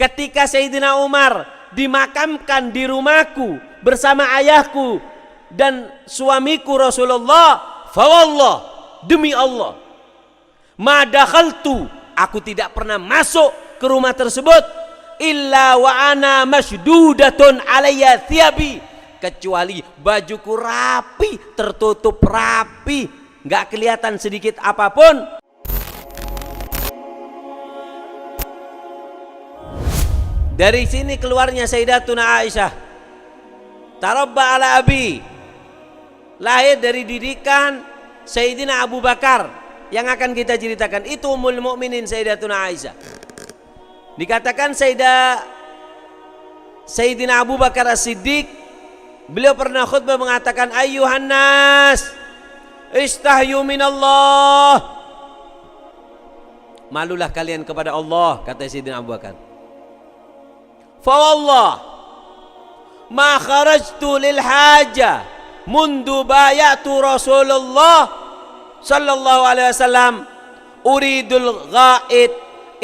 Ketika Sayyidina Umar dimakamkan di rumahku bersama ayahku dan suamiku Rasulullah, fawallah, demi Allah, ma dakhaltu, aku tidak pernah masuk ke rumah tersebut illa wa ana masdudatun alayya thiyabi, kecuali bajuku rapi, tertutup rapi, nggak kelihatan sedikit apapun. Dari sini keluarnya Sayyidatuna Aisyah, tarabba ala abi, lahir dari didikan Sayyidina Abu Bakar yang akan kita ceritakan. Itu Ummul Mukminin Sayyidatuna Aisyah. Dikatakan Sayyidina Abu Bakar As-Siddiq, beliau pernah khutbah mengatakan, ayyuhan nas istahyu minallah, malulah kalian kepada Allah, kata Sayyidina Abu Bakar. Fa wallah ma kharajtu lil haja mundu bayatu Rasulullah sallallahu alaihi wasallam uridul ghaid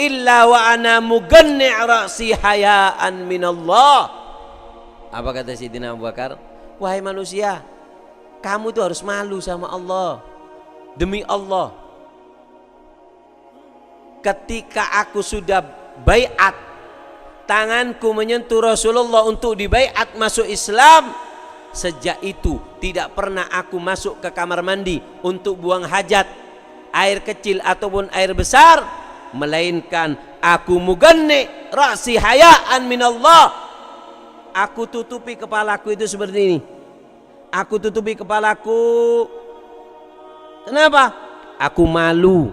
illa wa ana muganni' ra'si hayaan minallah. Apa kata Sayyidina Abu Bakar? Wahai manusia, kamu tuh harus malu sama Allah. Demi Allah, ketika aku sudah baiat, tanganku menyentuh Rasulullah untuk dibaiat masuk Islam, sejak itu tidak pernah aku masuk ke kamar mandi untuk buang hajat, air kecil ataupun air besar, melainkan aku muganni ra'si hayaan minallah, aku tutupi kepalaku itu seperti ini. Aku tutupi kepalaku. Kenapa? Aku malu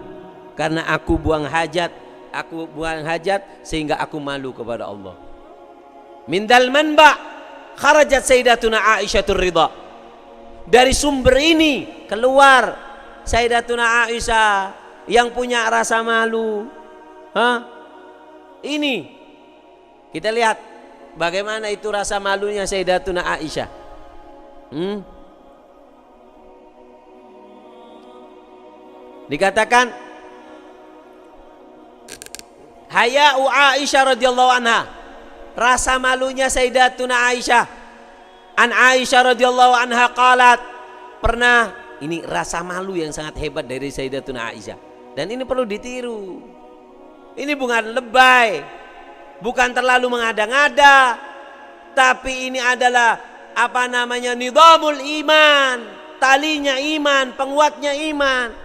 karena aku buang hajat. Aku buang hajat sehingga aku malu kepada Allah. Mindal manba kharajat Sayyidatuna Aisyah ridha. Dari sumber ini keluar Sayyidatuna Aisyah yang punya rasa malu. Ini kita lihat bagaimana itu rasa malunya Sayyidatuna Aisyah. Dikatakan haya'u Aisyah radhiyallahu anha, rasa malunya Sayyidatuna Aisyah. An Aisyah radhiyallahu anha qalat, pernah, ini rasa malu yang sangat hebat dari Sayyidatuna Aisyah, dan ini perlu ditiru. Ini bukan lebay, bukan terlalu mengada-ngada, tapi ini adalah apa namanya, nidamul iman, talinya iman, penguatnya iman.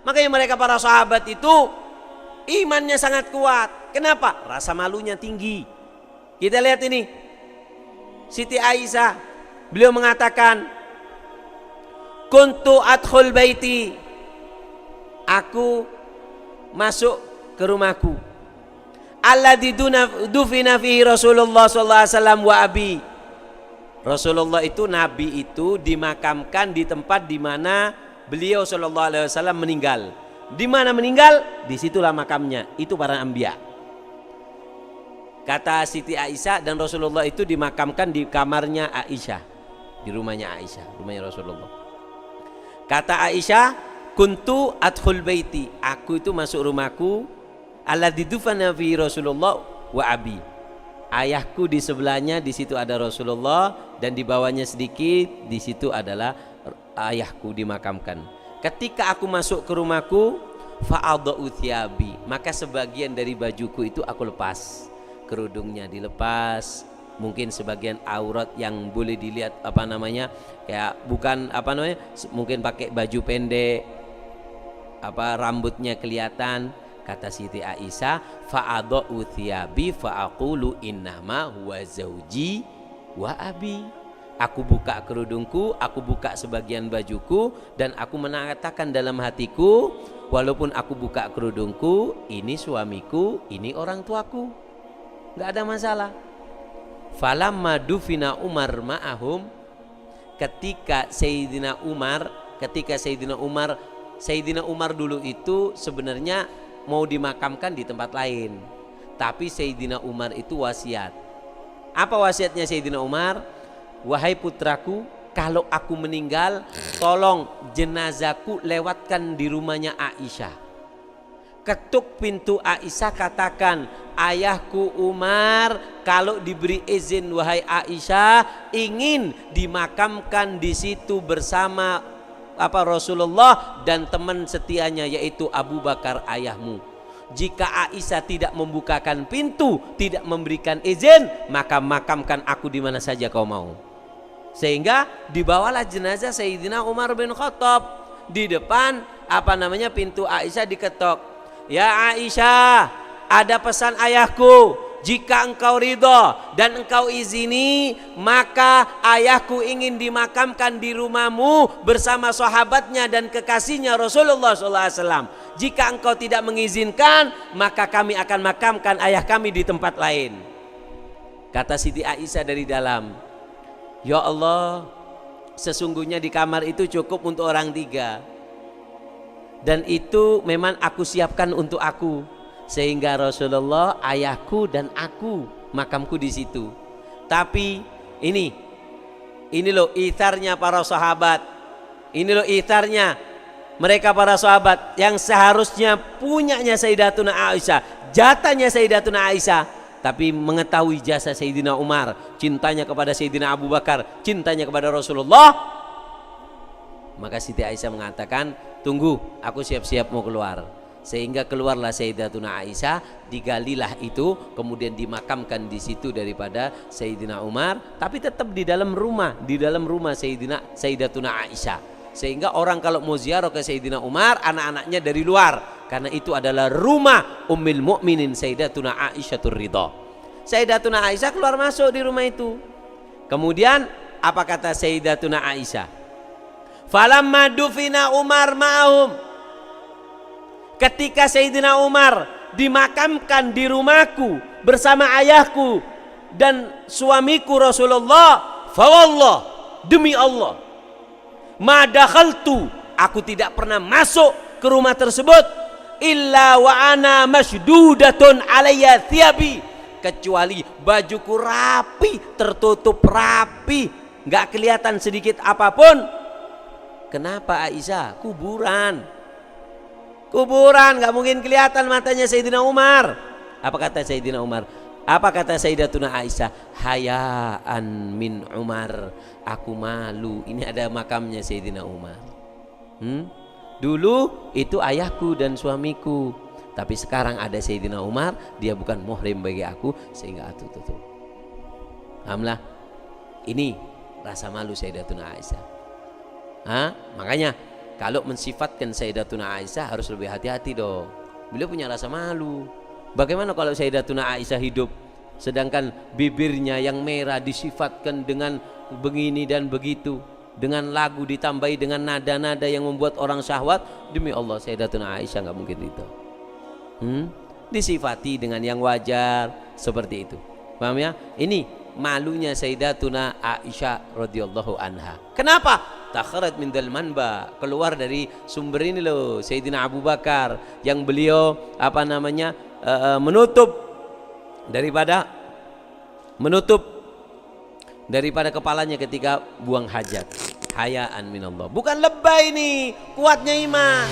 Makanya mereka para sahabat itu imannya sangat kuat. Kenapa? Rasa malunya tinggi. Kita lihat ini, Siti Aisyah, beliau mengatakan, kuntu adkhul baiti, aku masuk ke rumahku, alladzi dufina fihi Rasulullah sallallahu alaihi wasallam wa abi. Rasulullah itu, Nabi itu dimakamkan di tempat di mana beliau sallallahu alaihi wasallam meninggal. Di mana meninggal, disitulah makamnya. Itu para anbiya. Kata Siti Aisyah, dan Rasulullah itu dimakamkan di kamarnya Aisyah, di rumahnya Aisyah, rumahnya Rasulullah. Kata Aisyah, kuntu adkhul baiti, aku itu masuk rumahku, alladzi dufana fi Rasulullah wa abi. Ayahku di sebelahnya, di situ ada Rasulullah, dan di bawahnya sedikit, di situ adalah ayahku dimakamkan. Ketika aku masuk ke rumahku, fa'adha'u thiyabi, maka sebagian dari bajuku itu aku lepas, kerudungnya dilepas, mungkin sebagian aurat yang boleh dilihat apa namanya, kayak bukan apa namanya, mungkin pakai baju pendek, apa rambutnya kelihatan. Kata Siti Aisyah, fa'adha'u thiyabi fa'aqulu innama huwa zauji wa abi. Aku buka kerudungku, aku buka sebagian bajuku, dan aku mengatakan dalam hatiku, walaupun aku buka kerudungku, ini suamiku, ini orang tuaku, nggak ada masalah. Falamma dufina Umar ma'ahum, ketika Sayyidina Umar dulu itu sebenarnya mau dimakamkan di tempat lain, tapi Sayyidina Umar itu wasiat. Apa wasiatnya Sayyidina Umar? Wahai putraku, kalau aku meninggal, tolong jenazahku lewatkan di rumahnya Aisyah. Ketuk pintu Aisyah, katakan, ayahku Umar kalau diberi izin wahai Aisyah ingin dimakamkan di situ bersama Rasulullah dan teman setianya yaitu Abu Bakar ayahmu. Jika Aisyah tidak membukakan pintu, tidak memberikan izin, maka makamkan aku di mana saja kau mau. Sehingga dibawalah jenazah Sayyidina Umar bin Khattab di depan pintu Aisyah diketok. Ya Aisyah, ada pesan ayahku. Jika engkau ridho dan engkau izini, maka ayahku ingin dimakamkan di rumahmu bersama sahabatnya dan kekasihnya Rasulullah SAW. Jika engkau tidak mengizinkan, maka kami akan makamkan ayah kami di tempat lain. Kata Siti Aisyah dari dalam, ya Allah, sesungguhnya di kamar itu cukup untuk orang 3. Dan itu memang aku siapkan untuk aku. Sehingga Rasulullah, ayahku dan aku makamku di situ. Tapi ini loh itharnya para sahabat. Ini loh itharnya mereka para sahabat yang seharusnya punyanya Sayyidatuna Aisyah, jatahnya Sayyidatuna Aisyah, tapi mengetahui jasa Sayyidina Umar, cintanya kepada Sayyidina Abu Bakar, cintanya kepada Rasulullah. Maka Siti Aisyah mengatakan, tunggu, aku siap-siap mau keluar. Sehingga keluarlah Sayyidatuna Aisyah, digalilah itu, kemudian dimakamkan di situ daripada Sayyidina Umar, tapi tetap di dalam rumah Sayyidatuna Aisyah. Sehingga orang kalau mau ziarah ke Sayyidina Umar, anak-anaknya dari luar, karena itu adalah rumah Ummul Mukminin Sayyidatuna Aisyatur Ridha. Sayyidatuna Aisyah keluar masuk di rumah itu. Kemudian apa kata Sayyidatuna Aisyah? Falamma dufina Umar ma'ahum. Ketika Sayyidina Umar dimakamkan di rumahku bersama ayahku dan suamiku Rasulullah, fawallah, demi Allah, ma dakhaltu, aku tidak pernah masuk ke rumah tersebut illa wa ana masdudatun alayya thiyabi, kecuali bajuku rapi, tertutup rapi, nggak kelihatan sedikit apapun. Kenapa Aisyah? Kuburan nggak mungkin kelihatan matanya Sayyidina Umar. Apa kata Sayyidina Umar? Apa kata Sayyidatuna Aisyah? Hayaan min Umar, aku malu. Ini ada makamnya Sayyidina Umar. Dulu itu ayahku dan suamiku, tapi sekarang ada Sayyidina Umar, dia bukan muhrim bagi aku, sehingga aku tutup. Alhamdulillah, ini rasa malu Sayyidatuna Aisyah. Makanya kalau mensifatkan Sayyidatuna Aisyah harus lebih hati-hati dong. Beliau punya rasa malu. Bagaimana kalau Sayyidatuna Aisyah hidup sedangkan bibirnya yang merah disifatkan dengan begini dan begitu, dengan lagu ditambahi dengan nada-nada yang membuat orang syahwat? Demi Allah Sayyidatuna Aisyah nggak mungkin itu. Disifati dengan yang wajar seperti itu. Paham ya? Ini malunya Sayyidatuna Aisyah radhiyallahu anha. Kenapa? Takharat min dal manba, keluar dari sumber ini loh Sayyidina Abu Bakar yang beliau menutup daripada kepalanya ketika buang hajat. Hayaan minallah, bukan lebay, ini kuatnya iman.